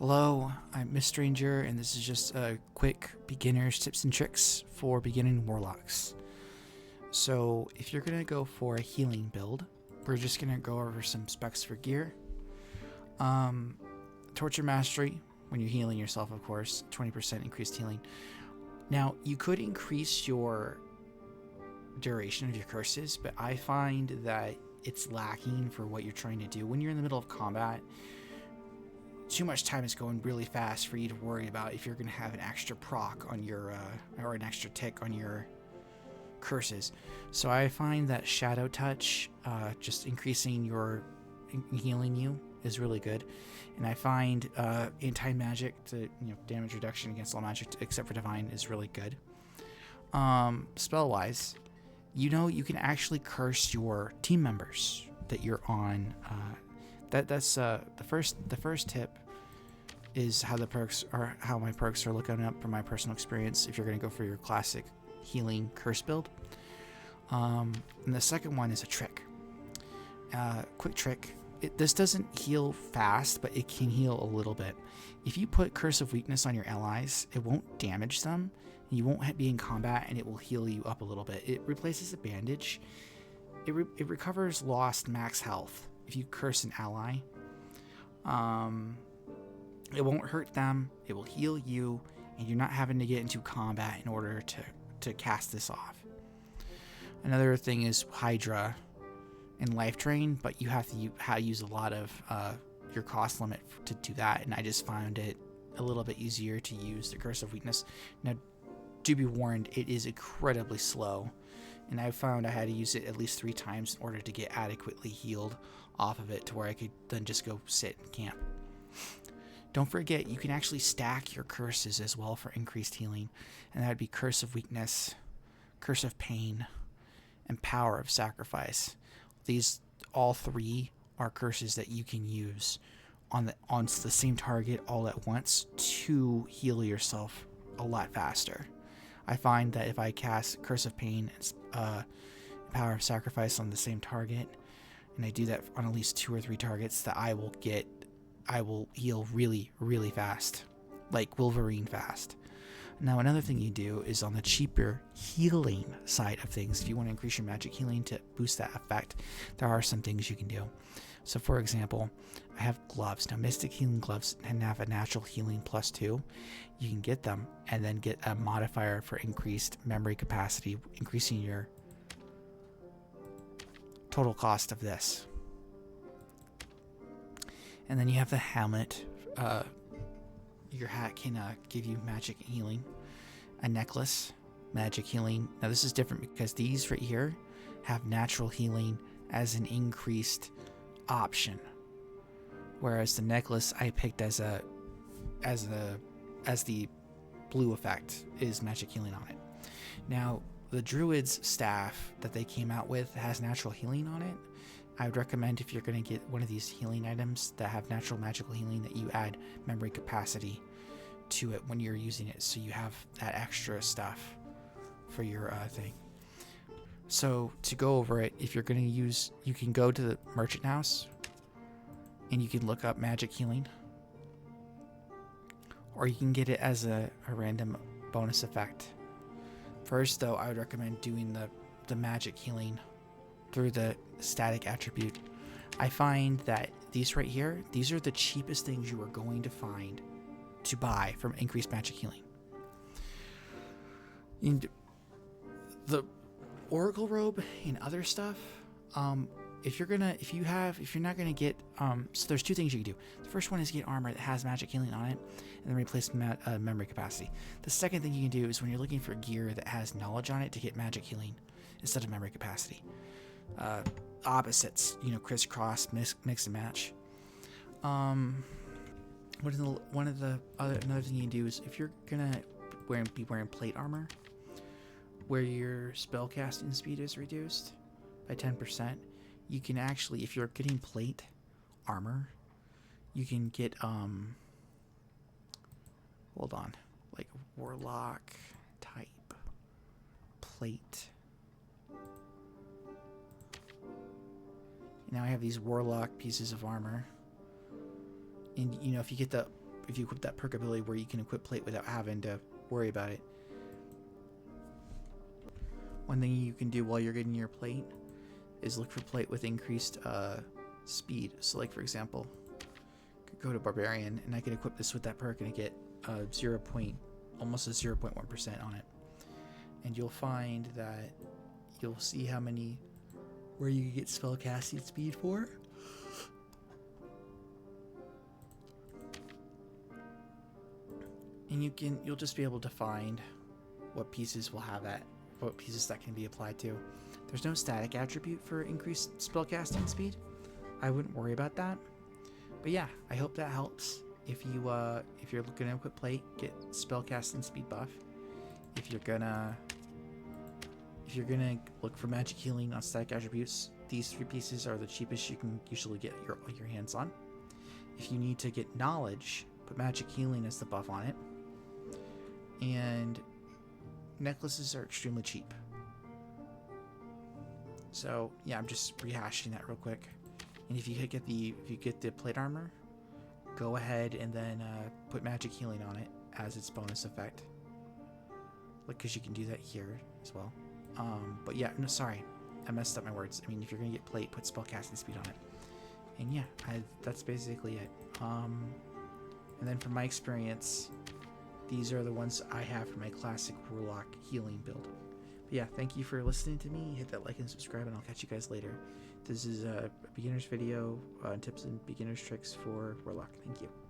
Hello, I'm Miss Stranger, and this is just a quick beginner's tips and tricks for beginning warlocks. So, if you're gonna go for a healing build, we're just gonna go over some specs for gear. Torture mastery, when you're healing yourself, of course, 20% increased healing. Now, you could increase your duration of your curses, but I find that it's lacking for what you're trying to do. When you're in the middle of combat, too much time is going really fast for you to worry about if you're going to have an extra proc on your or an extra tick on your curses. So I find that shadow touch, just increasing your healing you, is really good. And I find anti-magic to damage reduction against all magic except for divine is really good. Spell wise, you can actually curse your team members that you're on. That's the first tip is how my perks are looking up from my personal experience if you're going to go for your classic healing curse build. And the second one is a trick. Quick trick. This doesn't heal fast, but it can heal a little bit. If you put Curse of Weakness on your allies, it won't damage them. You won't be in combat, and it will heal you up a little bit. It replaces a bandage. It recovers lost max health if you curse an ally. It won't hurt them. It will heal you, and you're not having to get into combat in order to cast this off. Another thing is Hydra and Life Drain, but you have to use a lot of your cost limit to do that, and I just found it a little bit easier to use the Curse of Weakness. Now, do be warned, it is incredibly slow, and I found I had to use it at least 3 times in order to get adequately healed off of it to where I could then just go sit and camp. Don't forget, you can actually stack your curses as well for increased healing, and that would be Curse of Weakness, Curse of Pain, and Power of Sacrifice. These all 3 are curses that you can use on the same target all at once to heal yourself a lot faster. I find that if I cast Curse of Pain and Power of Sacrifice on the same target, and I do that on at least 2 or 3 targets, that I will heal really, really fast, like Wolverine fast. Now, another thing you do is on the cheaper healing side of things. If you want to increase your magic healing to boost that effect, there are some things you can do. So, for example, I have gloves. Now, Mystic Healing Gloves can have a natural healing +2. You can get them and then get a modifier for increased memory capacity, increasing your total cost of this. And then you have the helmet. Your hat can give you magic healing. A necklace, magic healing. Now this is different because these right here have natural healing as an increased option, whereas the necklace I picked as the blue effect is magic healing on it. Now the druid's staff that they came out with has natural healing on it. I would recommend, if you're going to get one of these healing items that have natural magical healing, that you add memory capacity to it when you're using it, so you have that extra stuff for your thing. So to go over it, if you're going to use, you can go to the merchant house and you can look up magic healing, or you can get it as a random bonus effect. First though, I would recommend doing the magic healing through the static attribute. I find that these right here, these are the cheapest things you are going to find to buy from increased magic healing. And the Oracle robe and other stuff, if you're not gonna get, so there's 2 things you can do. The first one is get armor that has magic healing on it, and then replace memory capacity. The second thing you can do is when you're looking for gear that has knowledge on it, to get magic healing instead of memory capacity. Opposites, crisscross, mix and match. Another thing you can do is, if you're gonna be wearing plate armor, where your spellcasting speed is reduced by 10%, you can actually, if you're getting plate armor, you can get like warlock type plate. Now I have these warlock pieces of armor, and if you get the equip that perk ability where you can equip plate without having to worry about it. One thing you can do while you're getting your plate is look for plate with increased speed. So like for example, I could go to Barbarian and I can equip this with that perk and I get almost a 0.1% on it. And you'll find that you'll see how many where you get spell casting speed for. And you'll just be able to find what pieces will have that, what pieces that can be applied to. There's no static attribute for increased spellcasting speed. I wouldn't worry about that. But yeah, I hope that helps. If you're looking to equip plate, get spellcasting speed buff. If you're gonna look for magic healing on static attributes, these 3 pieces are the cheapest you can usually get your hands on. If you need to get knowledge, put magic healing as the buff on it. And necklaces are extremely cheap. So yeah, I'm just rehashing that real quick. And if you get the plate armor, go ahead and then put magic healing on it as its bonus effect. Like, because you can do that here as well. But yeah, no, sorry, I messed up my words. I mean, if you're gonna get plate, put spellcasting speed on it. And yeah, that's basically it. And then from my experience, these are the ones I have for my classic warlock healing build. But yeah, thank you for listening to me. Hit that like and subscribe, and I'll catch you guys later. This is a beginner's video on tips and beginner's tricks for warlock. Thank you.